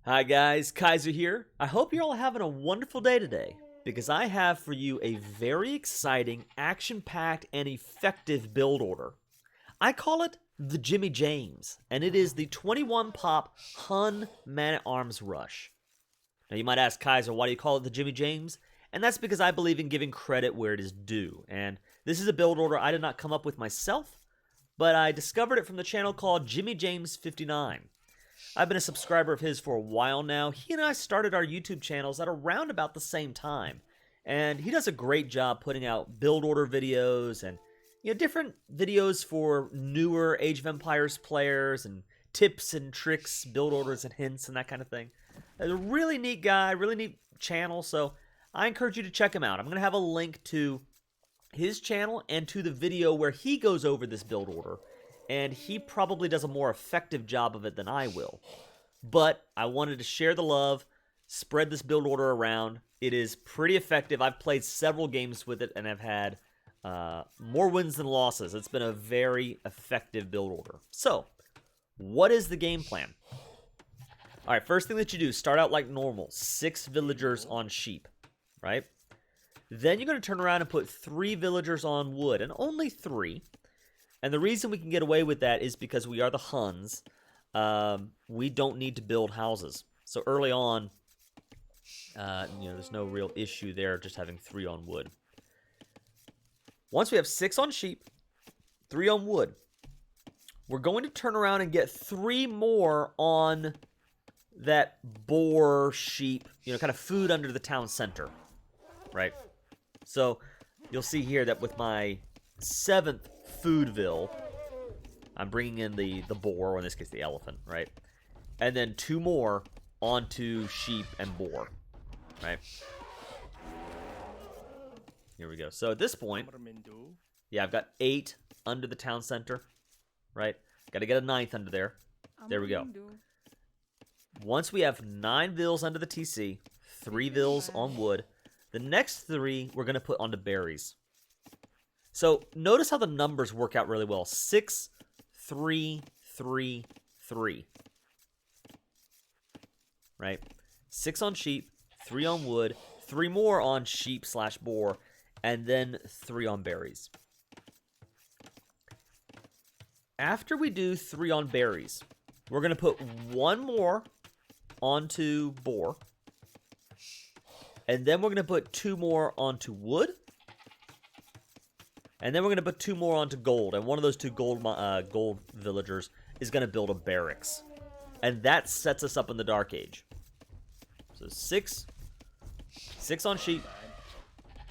Hi guys, Kaiser here. I hope you're all having a wonderful day today, because I have for you a very exciting, action-packed, and effective build order. I call it the Jimmy James, and it is the 21 Pop Hun Man-at-Arms Rush. Now you might ask, Kaiser, why do you call it the Jimmy James? And that's because I believe in giving credit where it is due, and this is a build order I did not come up with myself, but I discovered it from the channel called Jimmy James 59. I've been a subscriber of his for a while now. He and I started our YouTube channels at around about the same time. And he does a great job putting out build order videos and different videos for newer Age of Empires players and tips and tricks, build orders and hints and that kind of thing. He's a really neat guy, really neat channel, so I encourage you to check him out. I'm going to have a link to his channel and to the video where he goes over this build order. And he probably does a more effective job of it than I will. But I wanted to share the love, spread this build order around. It is pretty effective. I've played several games with it, and I've had more wins than losses. It's been a very effective build order. So, what is the game plan? Alright, first thing that you do, start out like normal. 6 villagers on sheep, right? Then you're going to turn around and put 3 villagers on wood, and only 3. And the reason we can get away with that is because we are the Huns. We don't need to build houses. So early on, there's no real issue there just having 3 on wood. Once we have 6 on sheep, 3 on wood, we're going to turn around and get 3 more on that boar, sheep, kind of food under the town center, right? So you'll see here that with my 7th Feudal, I'm bringing in the boar, or in this case the elephant, right? And then 2 more onto sheep and boar, right? Here we go. So at this point, yeah, I've got 8 under the town center, right? Got to get a 9th under there. There we go. Once we have 9 vills under the TC, 3 vills on wood, the next 3 we're going to put onto berries. So notice how the numbers work out really well. 6, 3, 3, 3. Right? 6 on sheep, 3 on wood, 3 more on sheep/boar, and then 3 on berries. After we do 3 on berries, we're going to put 1 more onto boar. And then we're going to put 2 more onto wood. And then we're going to put 2 more onto gold. And one of those 2 gold villagers is going to build a barracks. And that sets us up in the Dark Age. So 6 on sheep,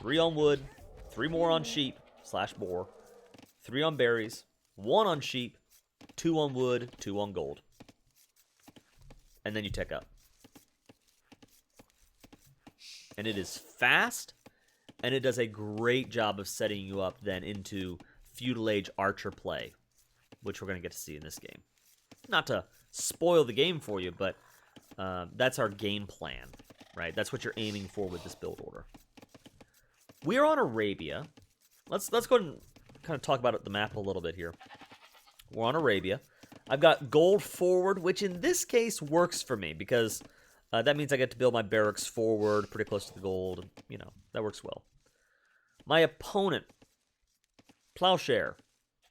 3 on wood, 3 more on sheep/boar, 3 on berries, 1 on sheep, 2 on wood, 2 on gold. And then you tech up. And it is fast. And it does a great job of setting you up then into Feudal Age archer play, which we're going to get to see in this game. Not to spoil the game for you, but that's our game plan, right? That's what you're aiming for with this build order. We are on Arabia. Let's go ahead and kind of talk about the map a little bit here. We're on Arabia. I've got gold forward, which in this case works for me because that means I get to build my barracks forward pretty close to the gold. That works well. My opponent, Plowshare,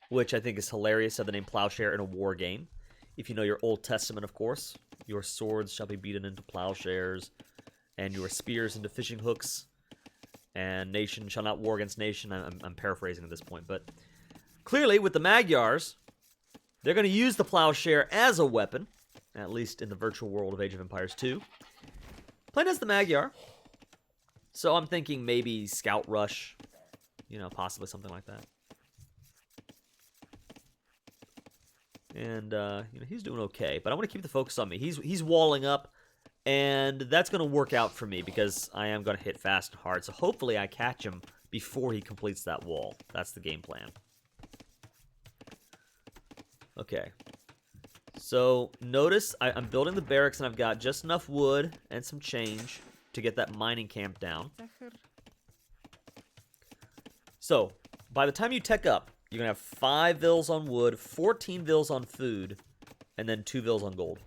which I think is hilarious, have the name Plowshare in a war game. If you know your Old Testament, of course, your swords shall be beaten into plowshares, and your spears into fishing hooks, and nation shall not war against nation. I'm paraphrasing at this point, but clearly with the Magyars, they're going to use the Plowshare as a weapon, at least in the virtual world of Age of Empires 2. Playing as the Magyar. So I'm thinking maybe Scout Rush, possibly something like that. And, he's doing okay, but I want to keep the focus on me. He's walling up, and that's going to work out for me because I am going to hit fast and hard. So hopefully I catch him before he completes that wall. That's the game plan. Okay. So notice I'm building the barracks, and I've got just enough wood and some change to get that mining camp down. So, by the time you tech up, you're going to have 5 vills on wood, 14 vills on food, and then 2 vills on gold.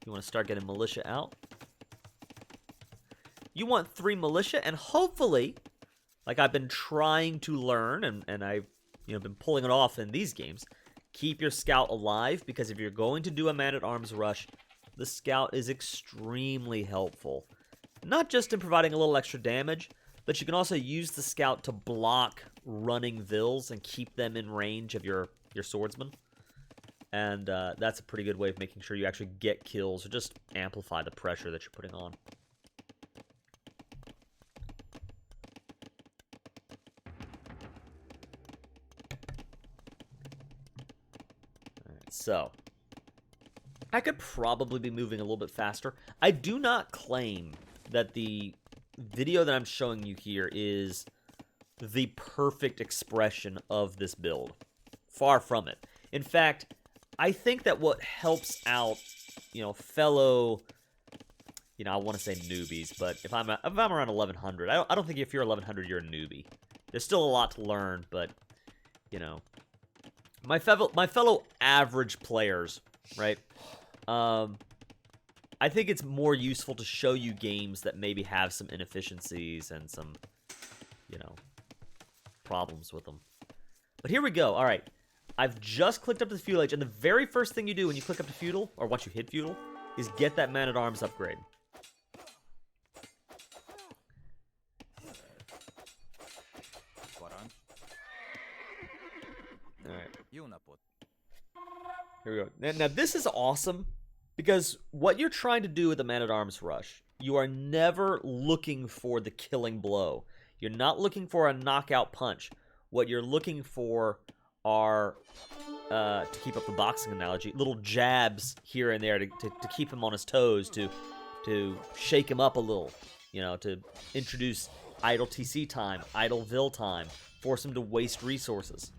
You want to start getting militia out. You want 3 militia, and hopefully, like I've been trying to learn, and I've been pulling it off in these games, keep your scout alive, because if you're going to do a man-at-arms rush, the scout is extremely helpful. Not just in providing a little extra damage, but you can also use the scout to block running vills and keep them in range of your swordsman. And that's a pretty good way of making sure you actually get kills or just amplify the pressure that you're putting on. Alright, so I could probably be moving a little bit faster. I do not claim that the video that I'm showing you here is the perfect expression of this build. Far from it. In fact, I think that what helps out, fellow, I want to say newbies, but if I'm around 1100, I don't think if you're 1100 you're a newbie. There's still a lot to learn, but my fellow average players, right? I think it's more useful to show you games that maybe have some inefficiencies and some, problems with them. But here we go. All right. I've just clicked up to the Feudal Age, and the very first thing you do when you click up to Feudal, or once you hit Feudal, is get that Man-at-Arms upgrade. Alright. Here we go. Now this is awesome, because what you're trying to do with the Man-at-Arms Rush, you are never looking for the killing blow. You're not looking for a knockout punch. What you're looking for are, to keep up the boxing analogy, little jabs here and there to keep him on his toes, to shake him up a little, to introduce idle TC time, idle vill time, force him to waste resources,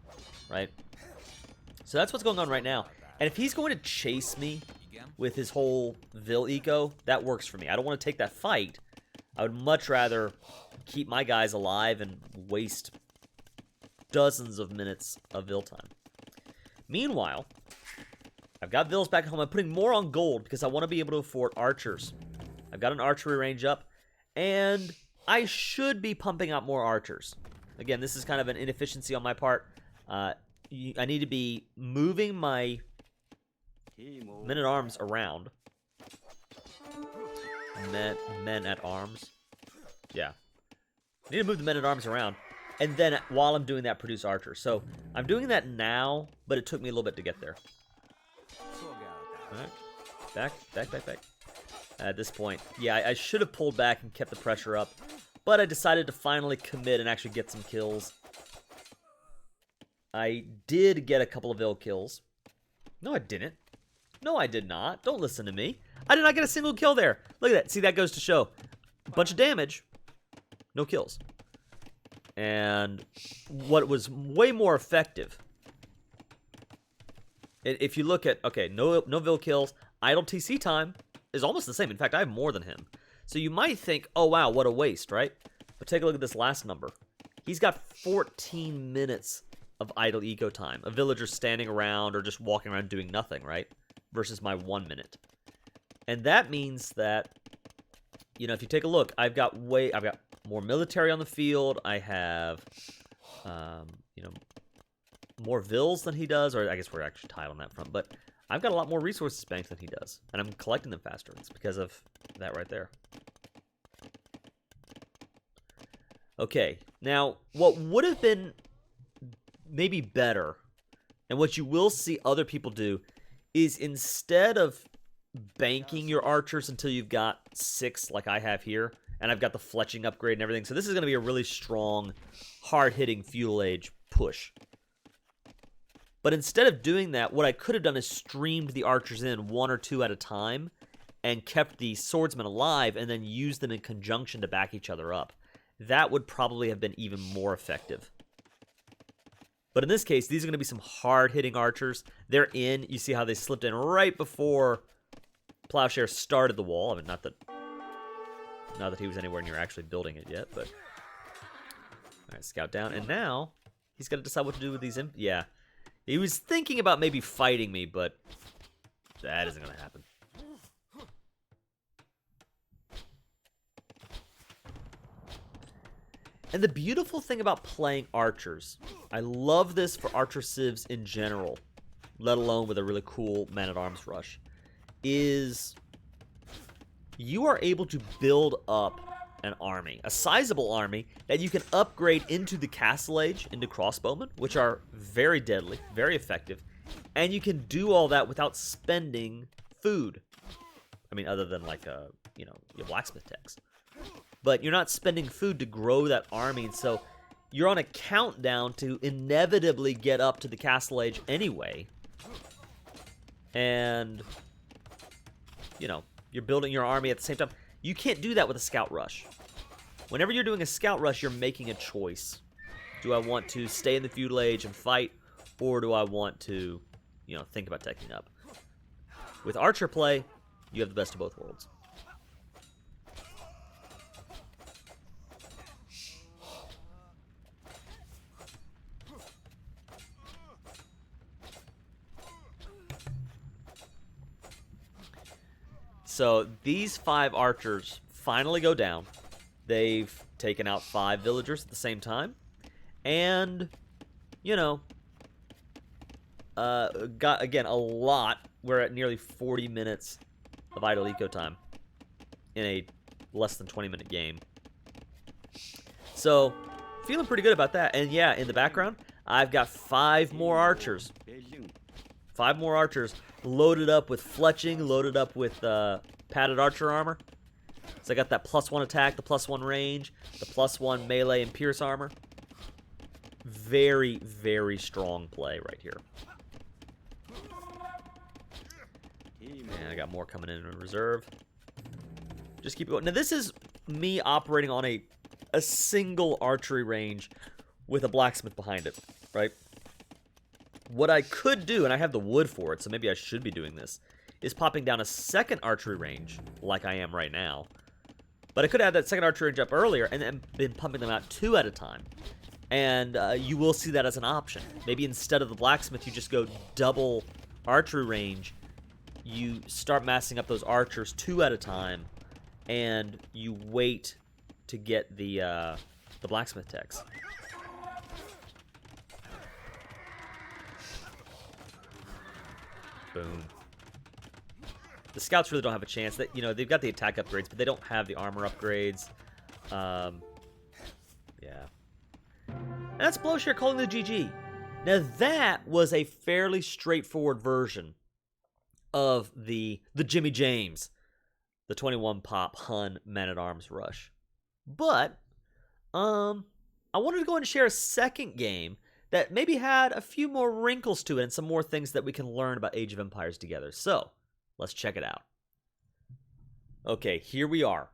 right? So that's what's going on right now. And if he's going to chase me with his whole vill eco, that works for me. I don't want to take that fight. I would much rather keep my guys alive and waste dozens of minutes of vill time. Meanwhile, I've got vills back at home. I'm putting more on gold because I want to be able to afford archers. I've got an archery range up, and I should be pumping out more archers. Again, this is kind of an inefficiency on my part. I need to be moving my men-at-arms around. Men-at-arms. Yeah. I need to move the men-at-arms around. And then, while I'm doing that, produce archers. So, I'm doing that now, but it took me a little bit to get there. Alright. Back. At this point. Yeah, I should have pulled back and kept the pressure up. But I decided to finally commit and actually get some kills. I did get a couple of ill kills. No, I didn't. No, I did not. Don't listen to me. I did not get a single kill there. Look at that. See, that goes to show. A bunch of damage. No kills. And what was way more effective, if you look at, okay, no vill kills, idle TC time is almost the same. In fact, I have more than him. So you might think, oh wow, what a waste, right? But take a look at this last number. He's got 14 minutes of idle eco time. A villager standing around or just walking around doing nothing, right? Versus my 1 minute. And that means that, if you take a look, I've got more military on the field. I have, more vills than he does, or I guess we're actually tied on that front. But I've got a lot more resources banked than he does, and I'm collecting them faster. It's because of that right there. Okay, now what would have been maybe better, and what you will see other people do, is instead of banking your archers until you've got 6 like I have here, and I've got the fletching upgrade and everything. So this is going to be a really strong, hard-hitting Feudal Age push. But instead of doing that, what I could have done is streamed the archers in 1 or 2 at a time and kept the swordsmen alive and then used them in conjunction to back each other up. That would probably have been even more effective. But in this case, these are going to be some hard-hitting archers. They're in. You see how they slipped in right before Plowshare started the wall. I mean, not that he was anywhere near actually building it yet, but... Alright, scout down. And now, he's got to decide what to do with these... Yeah. He was thinking about maybe fighting me, but that isn't going to happen. And the beautiful thing about playing archers, I love this for archer civs in general, let alone with a really cool man-at-arms rush, is you are able to build up an army, a sizable army that you can upgrade into the castle age, into crossbowmen, which are very deadly, very effective, and you can do all that without spending food. I mean, other than like your blacksmith techs. But you're not spending food to grow that army, and so you're on a countdown to inevitably get up to the castle age anyway. And, you're building your army at the same time. You can't do that with a scout rush. Whenever you're doing a scout rush, you're making a choice. Do I want to stay in the feudal age and fight, or do I want to, think about teching up? With archer play, you have the best of both worlds. So these 5 archers finally go down. They've taken out 5 villagers at the same time. And, got, again, a lot. We're at nearly 40 minutes of idle eco time in a less than 20-minute game. So, feeling pretty good about that. And yeah, in the background, I've got 5 more archers. 5 more archers loaded up with fletching, loaded up with padded archer armor. So I got that +1 attack, the +1 range, the +1 melee and pierce armor. Very, very strong play right here. And I got more coming in reserve. Just keep it going. Now this is me operating on a single archery range with a blacksmith behind it, right? What I could do, and I have the wood for it, so maybe I should be doing this, is popping down a second archery range, like I am right now. But I could have that second archery range up earlier, and then been pumping them out 2 at a time. And you will see that as an option. Maybe instead of the blacksmith, you just go double archery range. You start massing up those archers 2 at a time, and you wait to get the blacksmith techs. Boom. The scouts really don't have a chance. That they've got the attack upgrades, but they don't have the armor upgrades. Yeah. And that's Blowshare calling the GG. Now that was a fairly straightforward version of the Jimmy James, the 21 Pop Hun Man-at-Arms Rush. But I wanted to go and share a second game that maybe had a few more wrinkles to it and some more things that we can learn about Age of Empires together. So, let's check it out. Okay, here we are.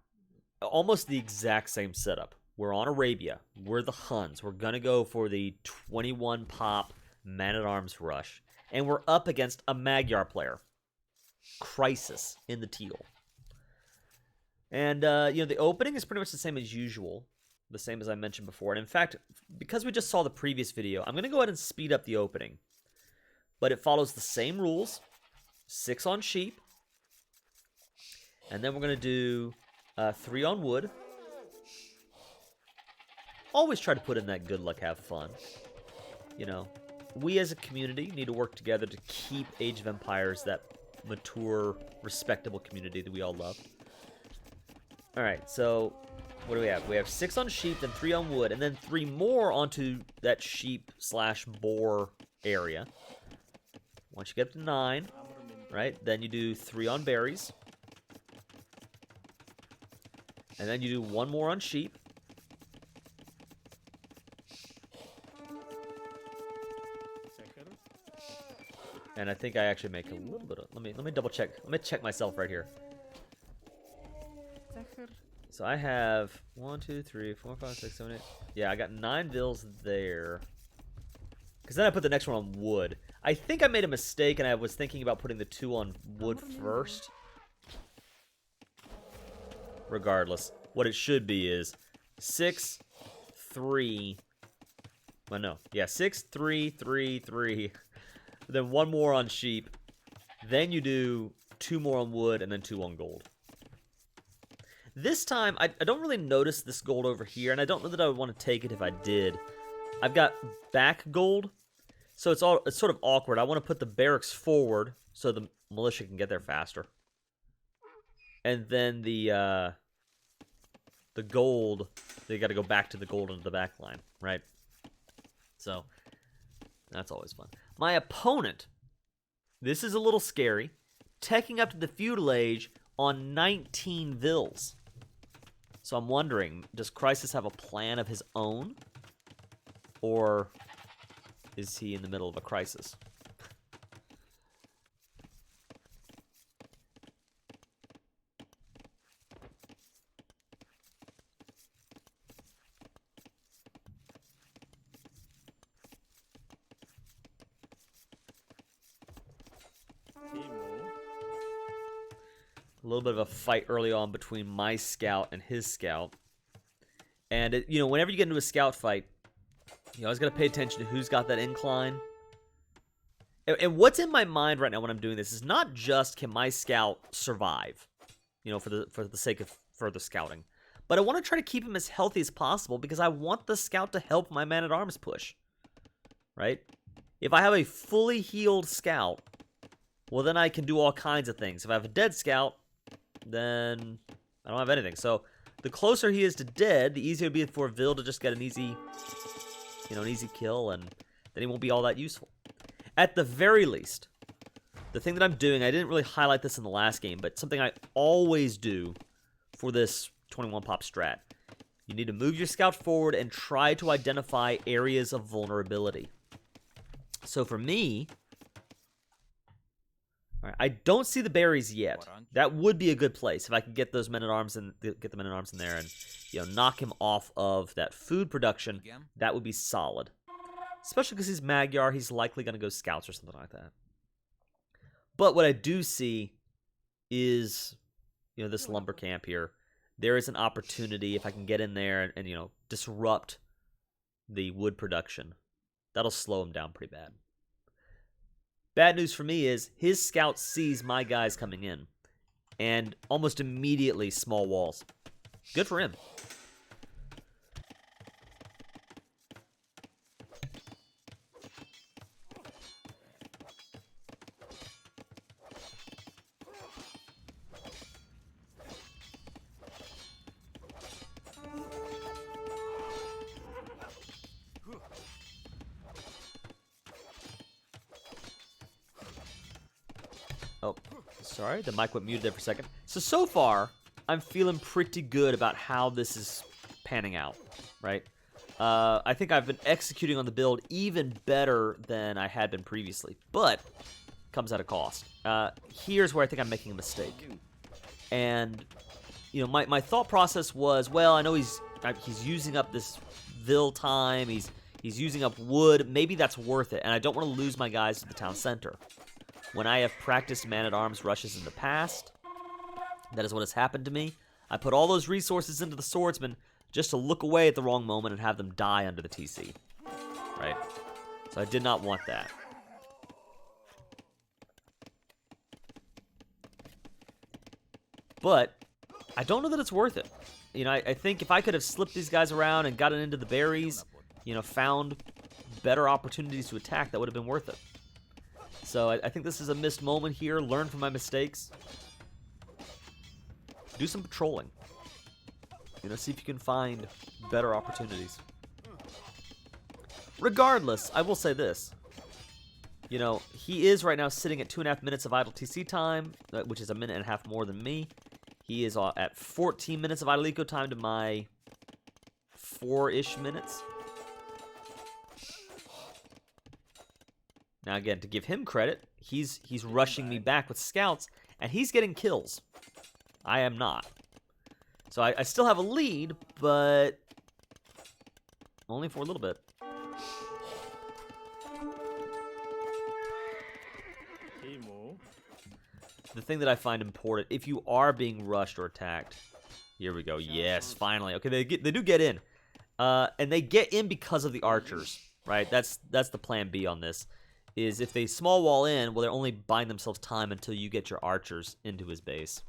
Almost the exact same setup. We're on Arabia. We're the Huns. We're going to go for the 21 Pop Man-at-Arms Rush. And we're up against a Magyar player. Crisis in the teal. And, the opening is pretty much the same as usual. The same as I mentioned before. And in fact, because we just saw the previous video, I'm going to go ahead and speed up the opening. But it follows the same rules. 6 on sheep. And then we're going to do 3 on wood. Always try to put in that good luck, have fun. We as a community need to work together to keep Age of Empires that mature, respectable community that we all love. Alright, so what do we have? We have 6 on sheep, then 3 on wood, and then 3 more onto that sheep/boar area. Once you get up to 9, right, then you do 3 on berries. And then you do 1 more on sheep. And I think I actually make a little bit of... Let me double check. Let me check myself right here. So I have 1, 2, 3, 4, 5, 6, 7, 8. Yeah, I got 9 vills there. Because then I put the next one on wood. I think I made a mistake, and I was thinking about putting the 2 on wood first. Regardless, what it should be is 6, 3. Well, no. Yeah, 6, 3, 3, 3. Then 1 more on sheep. Then you do 2 more on wood, and then 2 on gold. This time, I don't really notice this gold over here, and I don't know that I would want to take it if I did. I've got back gold, so it's sort of awkward. I want to put the barracks forward so the militia can get there faster. And then the gold, they got to go back to the gold into the back line, right? So, that's always fun. My opponent, this is a little scary, teching up to the feudal age on 19 vills. So I'm wondering, does Crisis have a plan of his own? Or is he in the middle of a crisis? A little bit of a fight early on between my scout and his scout. And, whenever you get into a scout fight, you always got to pay attention to who's got that incline. And what's in my mind right now when I'm doing this is not just can my scout survive, for the sake of further scouting. But I want to try to keep him as healthy as possible because I want the scout to help my man-at-arms push. Right? If I have a fully healed scout, well, then I can do all kinds of things. If I have a dead scout, then I don't have anything. So the closer he is to dead, the easier it would be for Vill to just get an easy kill, and then he won't be all that useful. At the very least, the thing that I'm doing, I didn't really highlight this in the last game, but something I always do for this 21 pop strat. You need to move your scout forward and try to identify areas of vulnerability. So for me, I don't see the berries yet. That would be a good place if I could get those men-at-arms and get the men-at-arms in there and knock him off of that food production. That would be solid. Especially because he's Magyar, he's likely going to go scouts or something like that. But what I do see is this lumber camp here. There is an opportunity if I can get in there and disrupt the wood production. That'll slow him down pretty bad. Bad news for me is his scout sees my guys coming in, and almost immediately small walls. Good for him. Oh, sorry, the mic went muted there for a second. So far, I'm feeling pretty good about how this is panning out, right? I think I've been executing on the build even better than I had been previously, but comes at a cost. Here's where I think I'm making a mistake. And, my thought process was, well, I know he's using up this Vill time, he's using up wood, maybe that's worth it, and I don't want to lose my guys to the town center. When I have practiced man-at-arms rushes in the past, that is what has happened to me. I put all those resources into the swordsman just to look away at the wrong moment and have them die under the TC. Right? So I did not want that. But I don't know that it's worth it. I think if I could have slipped these guys around and gotten into the berries, found better opportunities to attack, that would have been worth it. So I think this is a missed moment here. Learn from my mistakes. Do some patrolling. See if you can find better opportunities. Regardless, I will say this. He is right now sitting at 2.5 minutes of idle TC time, which is 1.5 minutes more than me. He is at 14 minutes of idle eco time to my 4-ish minutes. Now again, to give him credit, he's rushing me back with scouts, and he's getting kills. I am not. So I still have a lead, but only for a little bit. The thing that I find important, if you are being rushed or attacked, here we go. Yes, finally. Okay, they do get in, and they get in because of the archers, right? That's the plan B on this. Is if they small wall in, well, they're only buying themselves time until you get your archers into his base,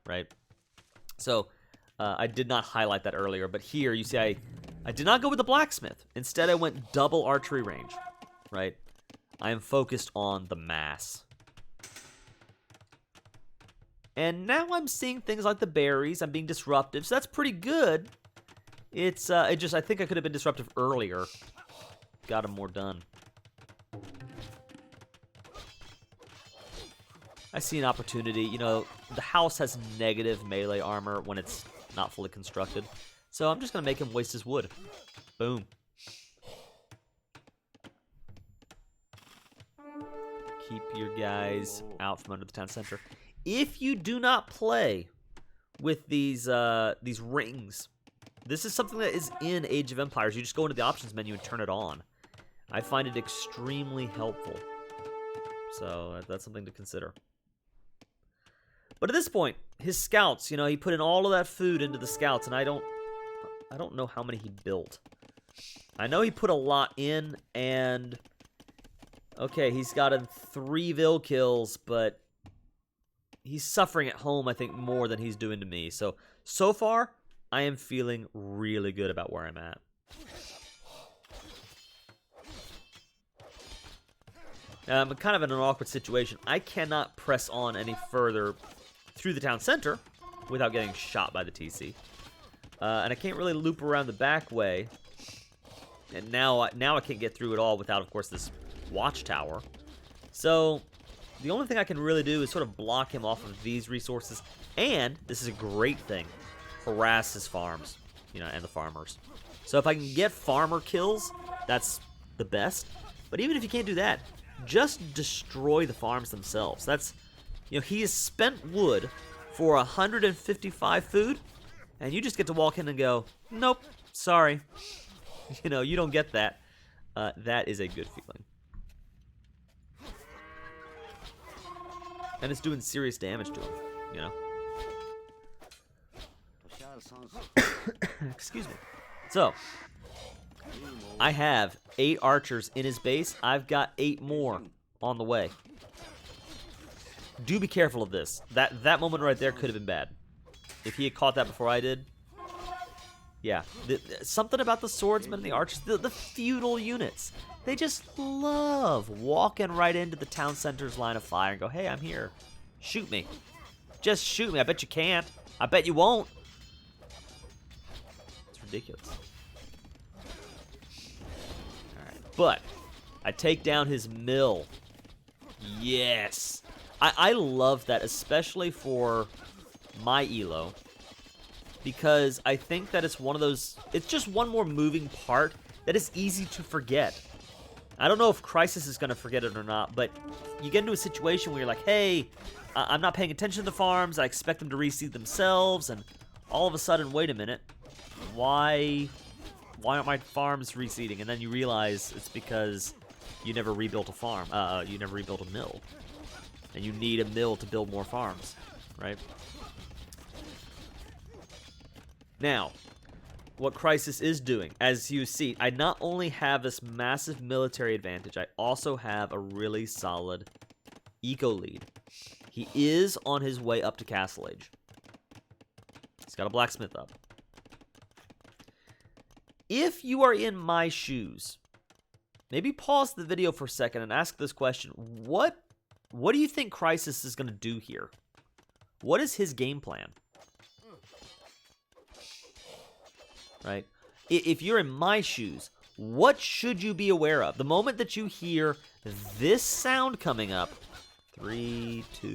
right? So I did not highlight that earlier, but here you see I did not go with the blacksmith. Instead, I went double archery range, right? I am focused on the mass. And now I'm seeing things like the berries. I'm being disruptive, so that's pretty good. I think I could have been disruptive earlier. Got him more done. I see an opportunity. You know, the house has negative melee armor when it's not fully constructed. So I'm just going to make him waste his wood. Boom. Keep your guys out from under the town center. If you do not play with these rings, this is something that is in Age of Empires. You just go into the options menu and turn it on. I find it extremely helpful. So that's something to consider. But at this point, his scouts, you know, he put in all of that food into the scouts, and I don't know how many he built. I know he put a lot in, and okay, he's gotten 3 vill kills, but he's suffering at home, I think, more than he's doing to me. So far, I am feeling really good about where I'm at. Now, I'm kind of in an awkward situation. I cannot press on any further through the town center without getting shot by the TC. And I can't really loop around the back way. And now I can't get through at all without, of course, this watchtower. So the only thing I can really do is sort of block him off of these resources. And this is a great thing. Harass his farms, you know, and the farmers. So if I can get farmer kills, that's the best. But even if you can't do that, just destroy the farms themselves. That's, you know, he has spent wood for 155 food, and you just get to walk in and go, nope, sorry. You know, you don't get that. That is a good feeling. And it's doing serious damage to him, you know. Excuse me. So, I have 8 archers in his base. I've got 8 more on the way. Do be careful of this. That moment right there could have been bad. If he had caught that before I did. Yeah. Something about the swordsmen and the archers, the feudal units. They just love walking right into the town center's line of fire and go, hey, I'm here. Shoot me. Just shoot me. I bet you can't. I bet you won't. It's ridiculous. Alright. But I take down his mill. Yes. I love that, especially for my elo, because I think that it's one of those, it's just one more moving part that is easy to forget. I don't know if Crisis is going to forget it or not, but you get into a situation where you're like, hey, I'm not paying attention to the farms, I expect them to reseed themselves, and all of a sudden, wait a minute, why aren't my farms reseeding? And then you realize it's because you never rebuilt a farm, you never rebuilt a mill. And you need a mill to build more farms, right? Now, what Crisis is doing, as you see, I not only have this massive military advantage, I also have a really solid eco lead. He is on his way up to Castle Age. He's got a blacksmith up. If you are in my shoes, maybe pause the video for a second and ask this question. What do you think Crisis is going to do here? What is his game plan? Right? If you're in my shoes, what should you be aware of? The moment that you hear this sound coming up, 3, 2,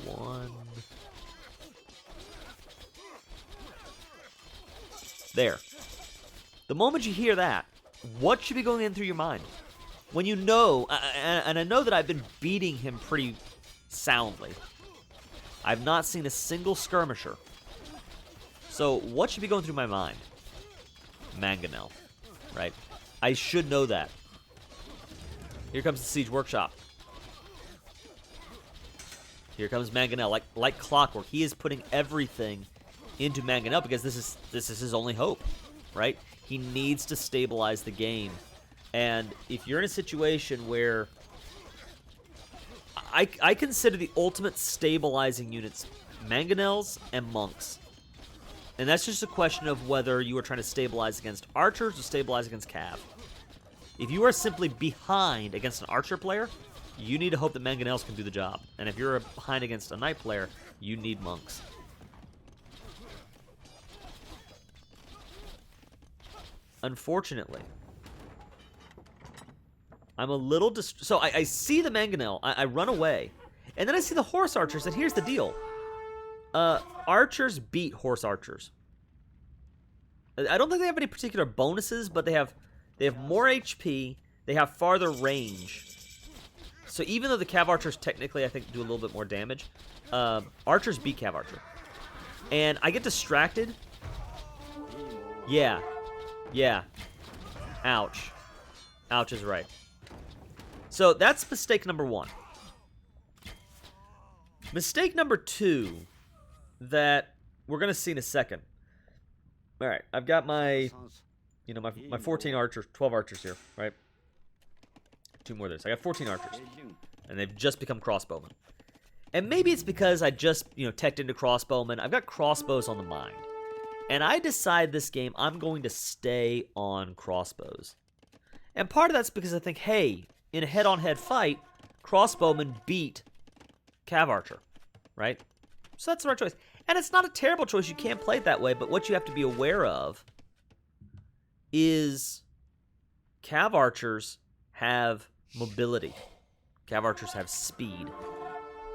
1. There. The moment you hear that, what should be going in through your mind? When you know, and I know that I've been beating him pretty soundly. I've not seen a single skirmisher. So what should be going through my mind? Mangonel, right? I should know that. Here comes the Siege Workshop. Here comes Mangonel, like clockwork. He is putting everything into Mangonel because this is his only hope, right? He needs to stabilize the game. And if you're in a situation where I consider the ultimate stabilizing units Mangonels and Monks. And that's just a question of whether you are trying to stabilize against archers or stabilize against cav. If you are simply behind against an archer player, you need to hope that mangonels can do the job. And if you're behind against a knight player, you need monks. Unfortunately, I'm a little so I see the mangonel, I run away, and then I see the horse archers, and here's the deal. Archers beat horse archers. I don't think they have any particular bonuses, but they have more HP, they have farther range. So even though the cav archers technically, I think, do a little bit more damage, archers beat cav archer. And I get distracted. Yeah. Ouch. Ouch is right. So that's mistake number 1. Mistake number 2 that we're going to see in a second. All right, I've got my 14 archers, 12 archers here, right? 2 more there. So I got 14 archers, and they've just become crossbowmen. And maybe it's because I just, teched into crossbowmen. I've got crossbows on the mind. And I decide this game I'm going to stay on crossbows. And part of that's because I think, hey, in a head-on-head fight, crossbowmen beat cav archer, right? So that's the right choice. And it's not a terrible choice. You can't play it that way, but what you have to be aware of is cav archers have mobility. Cav archers have speed.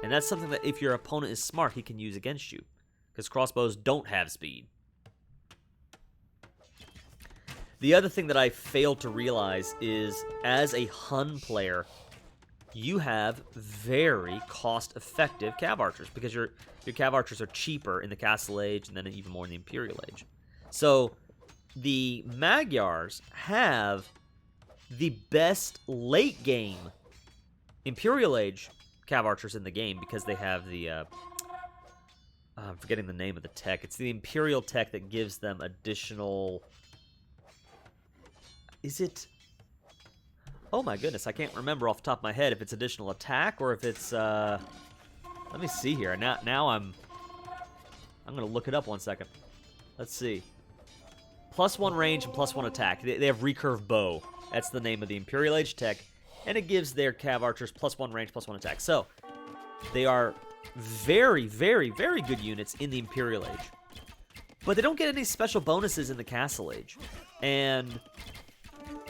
And that's something that if your opponent is smart, he can use against you. Because crossbows don't have speed. The other thing that I failed to realize is, as a Hun player, you have very cost-effective cav archers, because your cav archers are cheaper in the Castle Age and then even more in the Imperial Age. So the Magyars have the best late-game Imperial Age cav archers in the game because they have the... I'm forgetting the name of the tech. It's the Imperial tech that gives them additional... Is it... Oh my goodness, I can't remember off the top of my head if it's additional attack or if it's, let me see here. Now I'm going to look it up 1 second. Let's see. +1 range and +1 attack. They have recurve bow. That's the name of the Imperial Age tech. And it gives their cav archers +1 range, +1 attack. So, they are very, very, very good units in the Imperial Age. But they don't get any special bonuses in the Castle Age. And...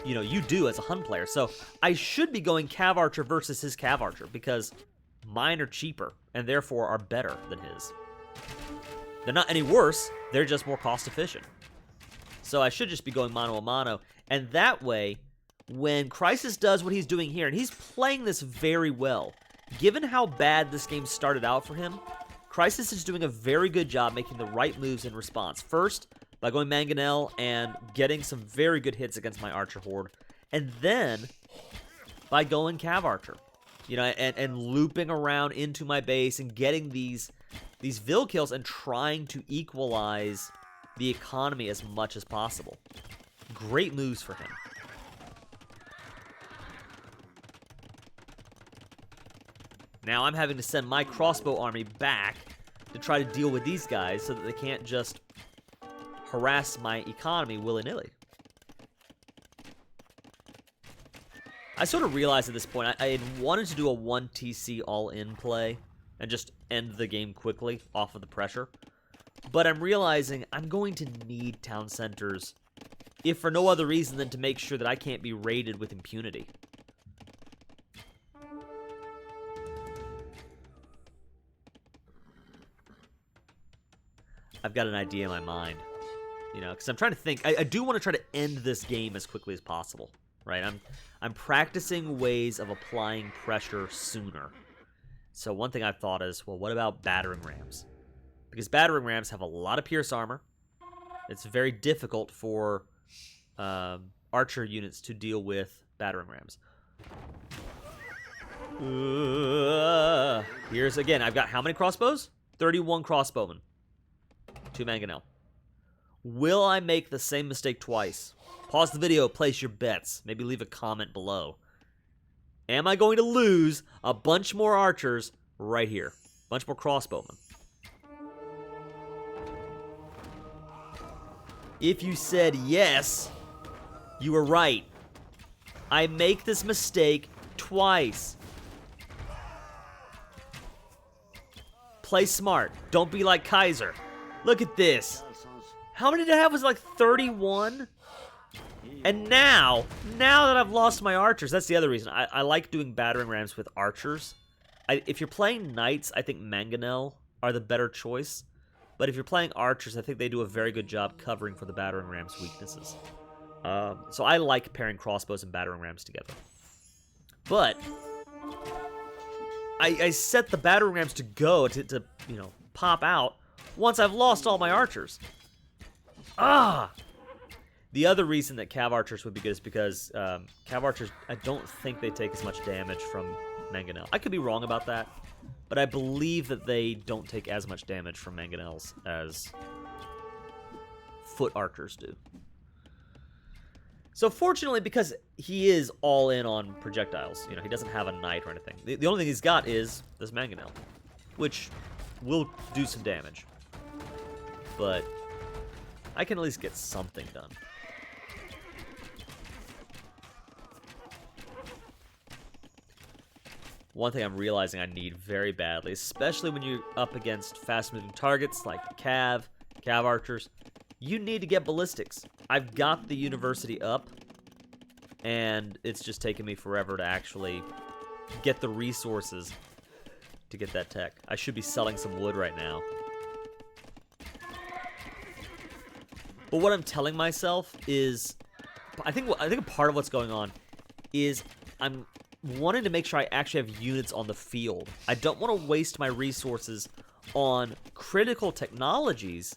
you do as a Hun player. So I should be going cav archer versus his cav archer because mine are cheaper and therefore are better than his. They're not any worse, they're just more cost efficient. So I should just be going mano a mano. And that way, when Crisis does what he's doing here, and he's playing this very well, given how bad this game started out for him, Crisis is doing a very good job making the right moves in response. First, by going Mangonel and getting some very good hits against my Archer Horde. And then, by going Cav Archer. And looping around into my base and getting these Vill kills and trying to equalize the economy as much as possible. Great moves for him. Now I'm having to send my crossbow army back to try to deal with these guys so that they can't just harass my economy willy-nilly. I sort of realized at this point I had wanted to do a 1 TC all-in play and just end the game quickly off of the pressure. But I'm realizing I'm going to need town centers, if for no other reason than to make sure that I can't be raided with impunity. I've got an idea in my mind. Because I'm trying to think. I do want to try to end this game as quickly as possible, right? I'm practicing ways of applying pressure sooner. So one thing I've thought is, well, what about battering rams? Because battering rams have a lot of pierce armor. It's very difficult for archer units to deal with battering rams. Here's again. I've got how many crossbows? 31 crossbowmen. 2 mangonel. Will I make the same mistake twice? Pause the video, place your bets. Maybe leave a comment below. Am I going to lose a bunch more archers right here? A bunch more crossbowmen. If you said yes, you were right. I make this mistake twice. Play smart. Don't be like Kaiser. Look at this. How many did I have? Was it like 31? And now that I've lost my archers, that's the other reason. I like doing battering rams with archers. If you're playing knights, I think mangonel are the better choice. But if you're playing archers, I think they do a very good job covering for the battering ram's weaknesses. So I like pairing crossbows and battering rams together. But I set the battering rams to go to you know, pop out once I've lost all my archers. The other reason that cav archers would be good is because cav archers, I don't think they take as much damage from mangonel. I could be wrong about that, but I believe that they don't take as much damage from mangonels as foot archers do. So fortunately, because he is all in on projectiles, you know, he doesn't have a knight or anything. The only thing he's got is this mangonel, which will do some damage. But I can at least get something done. One thing I'm realizing I need very badly, especially when you're up against fast-moving targets like cav archers, you need to get ballistics. I've got the university up, and it's just taken me forever to actually get the resources to get that tech. I should be selling some wood right now. But what I'm telling myself is, I think a part of what's going on is I'm wanting to make sure I actually have units on the field. I don't want to waste my resources on critical technologies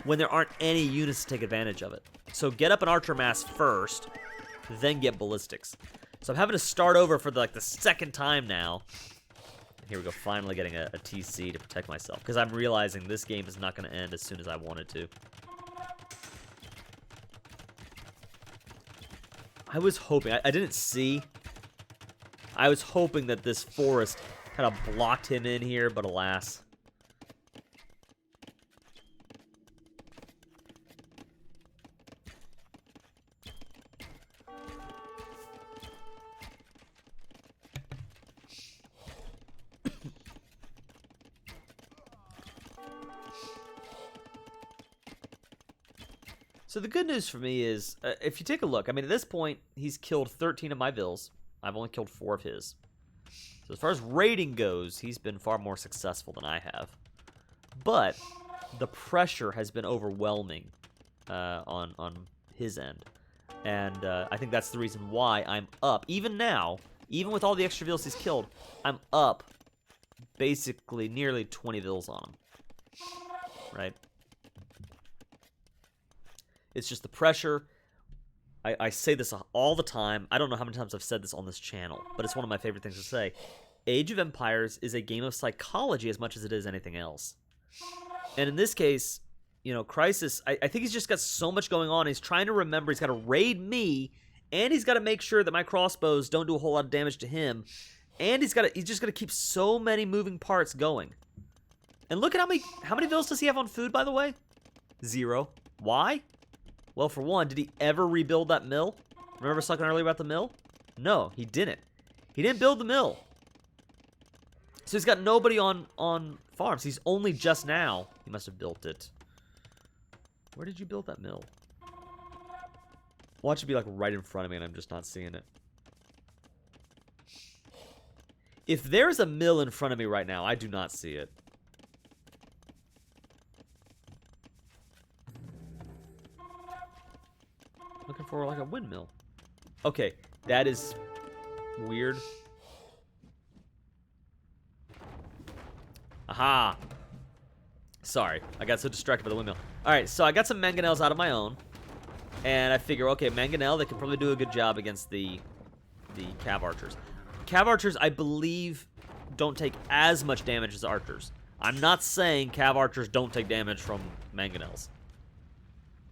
when there aren't any units to take advantage of it. So get up an archer mass first, then get ballistics. So I'm having to start over for the second time now. Here we go, finally getting a TC to protect myself, because I'm realizing this game is not going to end as soon as I want it to. I was hoping, I didn't see. I was hoping that this forest kind of blocked him in here, but alas. So the good news for me is, if you take a look, I mean, at this point, he's killed 13 of my vills. I've only killed 4 of his. So as far as raiding goes, he's been far more successful than I have. But the pressure has been overwhelming on his end. And I think that's the reason why I'm up. Even now, even with all the extra vills he's killed, I'm up basically nearly 20 vills on him. Right? It's just the pressure. I say this all the time. I don't know how many times I've said this on this channel, but it's one of my favorite things to say. Age of Empires is a game of psychology as much as it is anything else. And in this case, you know, Crisis, I think he's just got so much going on. He's trying to remember he's got to raid me, and he's got to make sure that my crossbows don't do a whole lot of damage to him. And he's just got to keep so many moving parts going. And look at how many vills does he have on food, by the way? 0. Why? Well, for one, did he ever rebuild that mill? Remember us talking earlier about the mill? No, he didn't. He didn't build the mill. So he's got nobody on farms. He's only just now. He must have built it. Where did you build that mill? Watch it be like right in front of me and I'm just not seeing it. If there's a mill in front of me right now, I do not see it. Looking for like a windmill. Okay, that is weird. Aha! Sorry, I got so distracted by the windmill. Alright, so I got some mangonels out of my own. And I figure, okay, mangonel, they can probably do a good job against the cav archers. Cav archers, I believe, don't take as much damage as archers. I'm not saying cav archers don't take damage from mangonels.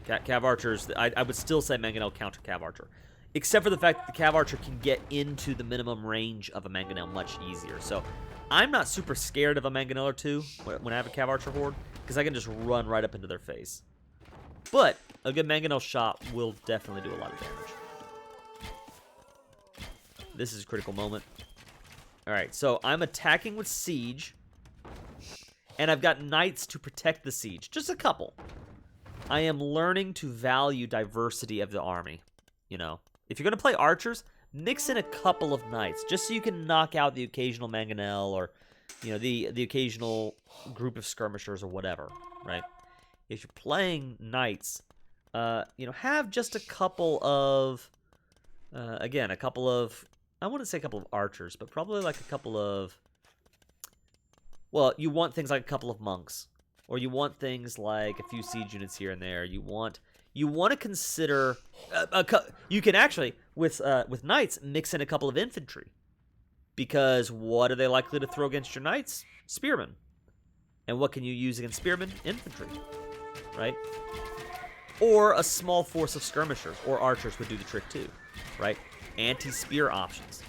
Cav archers, I would still say mangonel counter cav archer. Except for the fact that the cav archer can get into the minimum range of a mangonel much easier. So I'm not super scared of a mangonel or two when I have a cav archer horde, because I can just run right up into their face. But a good mangonel shot will definitely do a lot of damage. This is a critical moment. Alright, so I'm attacking with siege. And I've got knights to protect the siege. Just a couple. I am learning to value diversity of the army. You know, if you're going to play archers, mix in a couple of knights. Just so you can knock out the occasional mangonel or, you know, the occasional group of skirmishers or whatever, right? If you're playing knights, you know, have just a couple of, again, a couple of, I wouldn't say a couple of archers, but probably like a couple of, well, you want things like a couple of monks, or you want things like a few siege units here and there. You want to consider, you can actually, with knights, mix in a couple of infantry, because what are they likely to throw against your knights? Spearmen. And what can you use against spearmen? Infantry, right? Or a small force of skirmishers or archers would do the trick too, right? Anti-spear options.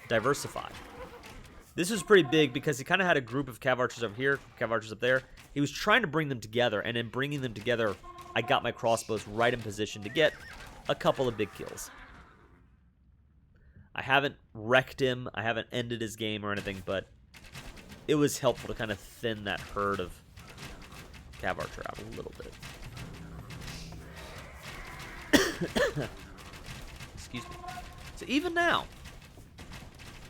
Diversify. This was pretty big because he kind of had a group of cav archers over here, cav archers up there. He was trying to bring them together, and in bringing them together, I got my crossbows right in position to get a couple of big kills. I haven't wrecked him, I haven't ended his game or anything, but it was helpful to kind of thin that herd of cav archer out a little bit. Excuse me. So even now,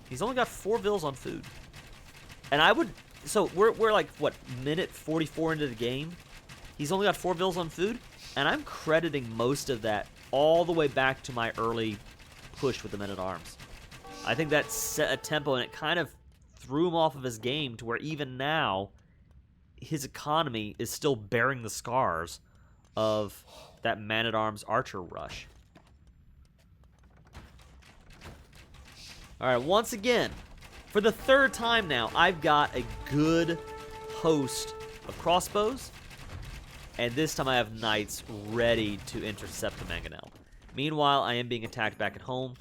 he's only got 4 vills on food. And I would, so we're like, what, minute 44 into the game? He's only got 4 vills on food, and I'm crediting most of that all the way back to my early push with the men-at-arms. I think that set a tempo, and it kind of threw him off of his game to where even now, his economy is still bearing the scars of that man-at-arms archer rush. Alright, once again, for the 3rd time now, I've got a good host of crossbows, and this time I have knights ready to intercept the mangonel. Meanwhile, I am being attacked back at home.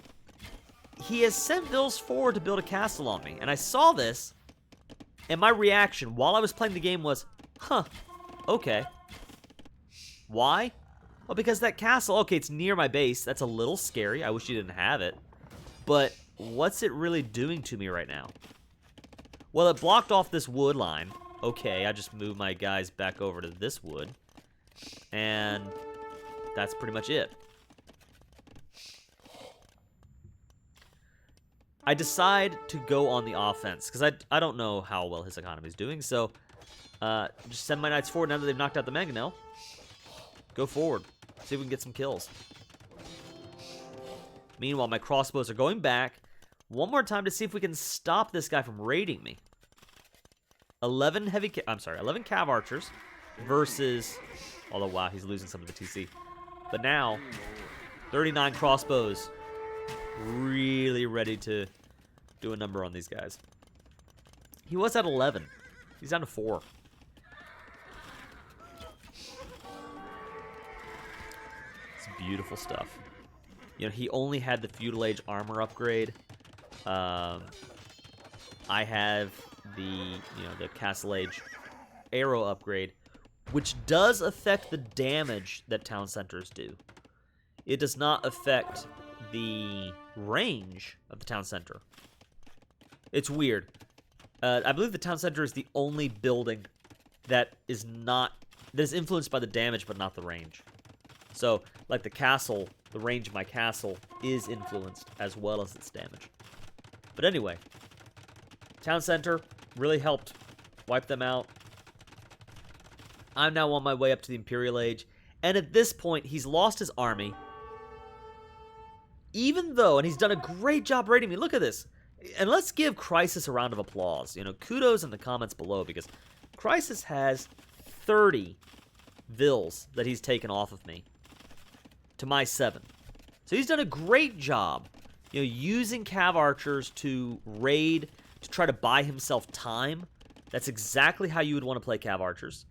He has sent vills forward to build a castle on me, and I saw this, and my reaction while I was playing the game was, huh, okay. Why? Well, because that castle, okay, it's near my base. That's a little scary. I wish you didn't have it. But what's it really doing to me right now? Well, it blocked off this wood line. Okay, I just moved my guys back over to this wood. And that's pretty much it. I decide to go on the offense, because I don't know how well his economy is doing, so just send my knights forward now that they've knocked out the mangonel. Go forward. See if we can get some kills. Meanwhile, my crossbows are going back one more time to see if we can stop this guy from raiding me. 11 cav archers versus, although wow, he's losing some of the TC. But now 39 crossbows, really ready to do a number on these guys. He was at 11. He's down to 4. It's beautiful stuff. You know, he only had the Feudal Age armor upgrade. I have the Castle Age arrow upgrade, which does affect the damage that town centers do. It does not affect the range of the town center. It's weird. I believe the town center is the only building that is influenced by the damage but not the range. So, like the castle, the range of my castle is influenced as well as its damage. But anyway, town center really helped wipe them out. I'm now on my way up to the Imperial Age, and at this point, he's lost his army. Even though, and he's done a great job raiding me. Look at this. And let's give Crisis a round of applause. You know, kudos in the comments below, because Crisis has 30 vills that he's taken off of me to my 7. So he's done a great job, you know, using cav archers to raid, to try to buy himself time. That's exactly how you would want to play cav archers.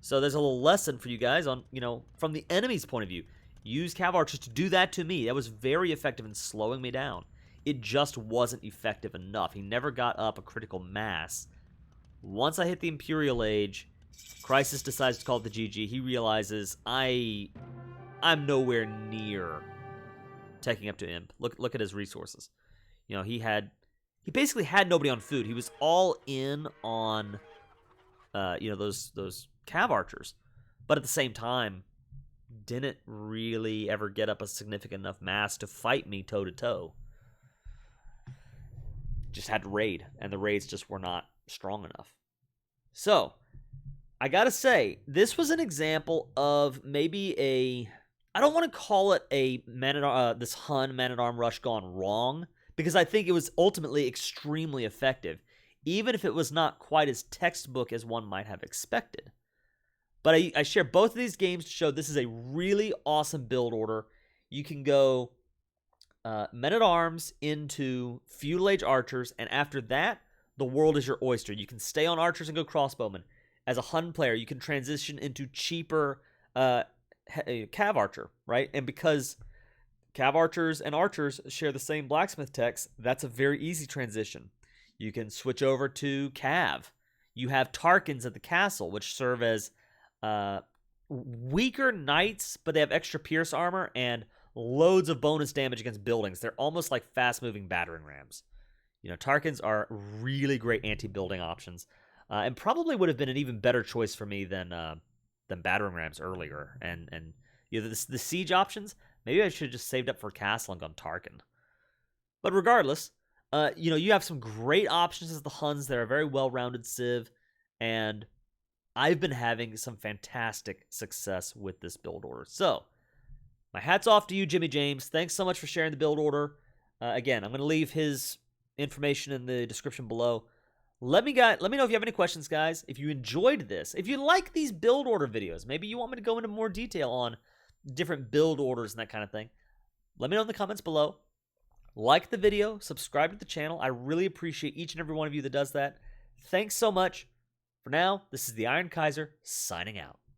So there's a little lesson for you guys on, you know, from the enemy's point of view. Use cav archers to do that to me. That was very effective in slowing me down. It just wasn't effective enough. He never got up a critical mass. Once I hit the Imperial Age, Crisis decides to call it the GG. He realizes I'm nowhere near taking up to Imp. Look at his resources. You know, he basically had nobody on food. He was all in on those cav archers, but at the same time didn't really ever get up a significant enough mass to fight me toe to toe. Just had to raid, and the raids just were not strong enough. So I gotta say, this was an example of maybe I don't want to call it this Hun Man-at-Arm rush gone wrong, because I think it was ultimately extremely effective, even if it was not quite as textbook as one might have expected. But I share both of these games to show this is a really awesome build order. You can go Men-at-Arms into Feudal Age Archers, and after that, the world is your oyster. You can stay on Archers and go Crossbowmen. As a Hun player, you can transition into cheaper Cav Archer, right? And because Cav Archers and Archers share the same blacksmith techs, that's a very easy transition. You can switch over to Cav. You have Tarkans at the castle, which serve as weaker knights, but they have extra pierce armor and loads of bonus damage against buildings. They're almost like fast-moving battering rams. You know, Tarkans are really great anti-building options, and probably would have been an even better choice for me than battering rams earlier. And the siege options, maybe I should have just saved up for castle and gone Tarkan. But regardless, you have some great options as the Huns. They're a very well-rounded civ, and I've been having some fantastic success with this build order. So, my hat's off to you, Jimmy James. Thanks so much for sharing the build order. Again, I'm going to leave his information in the description below. Let me know if you have any questions, guys. If you enjoyed this, if you like these build order videos, maybe you want me to go into more detail on different build orders and that kind of thing, let me know in the comments below. Like the video, subscribe to the channel. I really appreciate each and every one of you that does that. Thanks so much. For now, this is the Iron Kaiser, signing out.